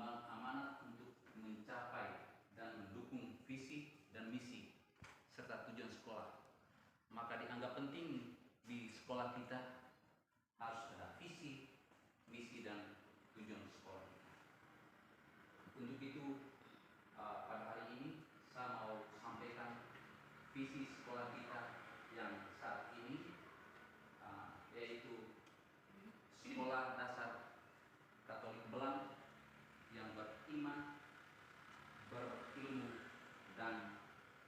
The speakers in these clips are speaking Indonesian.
mengemban amanat untuk mencapai dan mendukung visi dan misi serta tujuan sekolah. Maka dianggap penting di sekolah kita harus ada visi, misi, dan tujuan sekolah. Untuk itu pada hari ini saya mau sampaikan visi sekolah kita yang saat ini yaitu Sekolah Dasar Katolik Belang yang beriman, berilmu, dan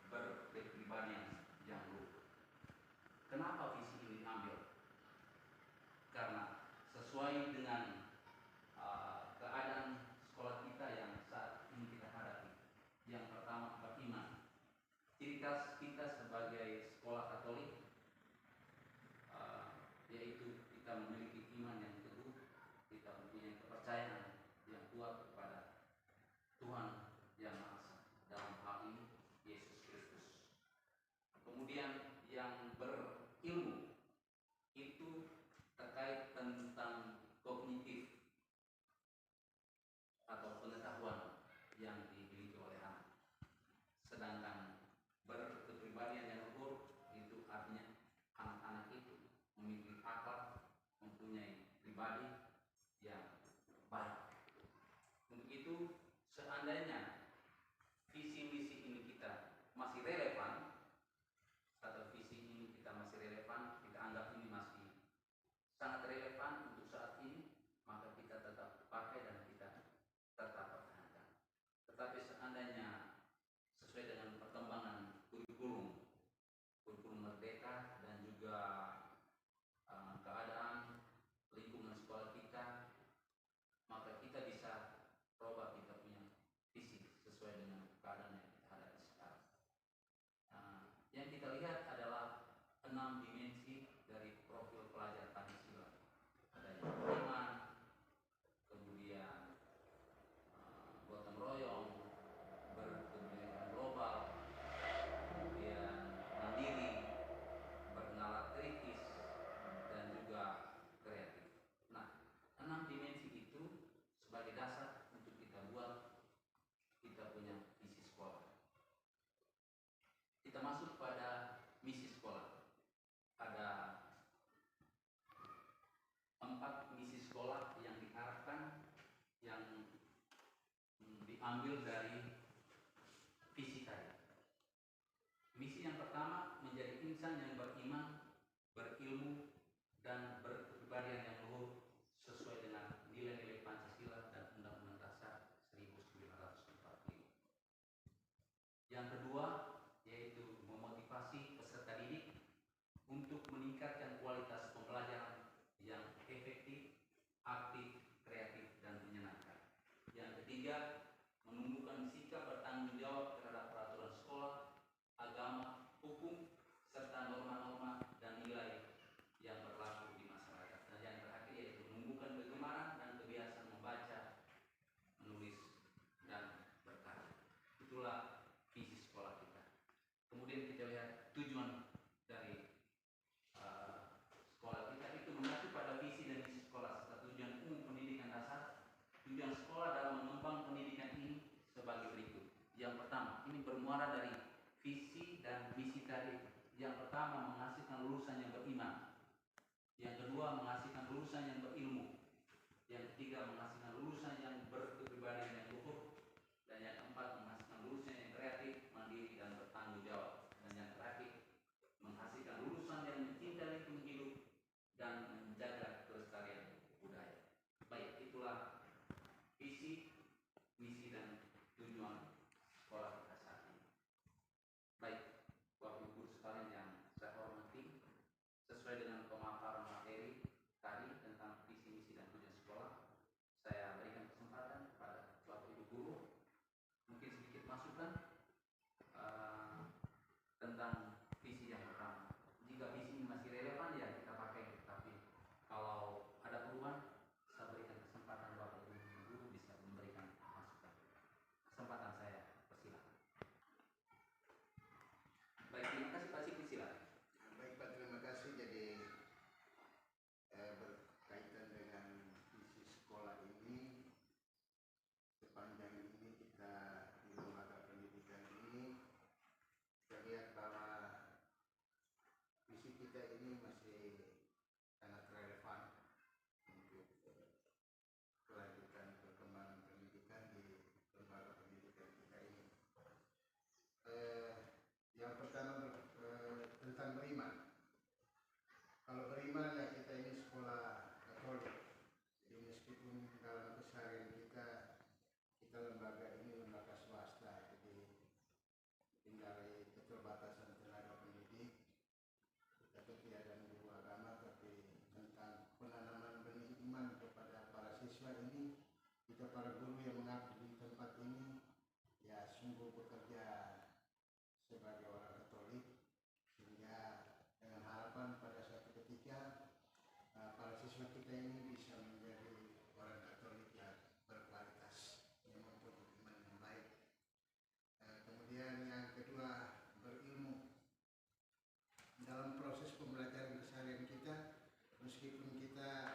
berkepribadian yang luhur. Kenapa visi ini diambil? Karena sesuai dengan keadaan sekolah kita yang saat ini kita hadapi. Yang pertama, beriman. Ciri khas kita sebagai sekolah Katolik yaitu kita memiliki iman yang teguh, kita mempunyai kepercayaan yang kuat kepada Tuhan Yang Maha Esa, dalam hal ini Yesus Kristus. Kemudian yang berilmu itu terkait tentang kognitif atau pengetahuan yang dimiliki oleh anak. Sedangkan berkepribadian yang luhur itu artinya anak-anak itu memiliki akal, mempunyai pribadi yang baik. Untuk itu, seandainya visi misi ini kita masih relevan, atau visi ini kita masih relevan, kita anggap ini masih sangat relevan untuk saat ini, maka kita tetap pakai dan kita tetap pertahankan. Tetapi seandainya sesuai dengan perkembangan kurikulum merdeka dan juga keadaan lingkungan sekolah kita, maka kita bisa coba kita punya visi sesuai dengan keadaan yang kita hadapi sekarang. Yang kita lihat adalah 6 dimensi dari profil pelajar Pancasila. Adanya iman, kemudian gotong royong, berkebinekaan global, kemudian mandiri, bernalar kritis, dan juga kreatif. Nah, 6 dimensi itu sebagai dasar untuk kita buat kita punya visi sekolah. Kita masuk pada misi sekolah. Ada 4 misi sekolah yang diharapkan yang diambil dari visi tadi. Misi yang pertama, menjadi insan yang beriman, berilmu, dan berkepribadian yang luhur sesuai dengan nilai-nilai Pancasila dan Undang-Undang Dasar 1945. Yang kedua, yaitu memotivasi peserta didik untuk meningkatkan kualitas pembelajaran yang efektif, aktif, kreatif, dan menyenangkan. Yang ketiga, menumbuhkan sikap sebagai orang Katolik, sehingga dengan harapan pada suatu ketika para siswa kita ini bisa menjadi orang Katolik yang berkualitas, yang mempunyai iman yang baik. Kemudian yang kedua, berilmu. Dalam proses pembelajaran keseharian kita, meskipun kita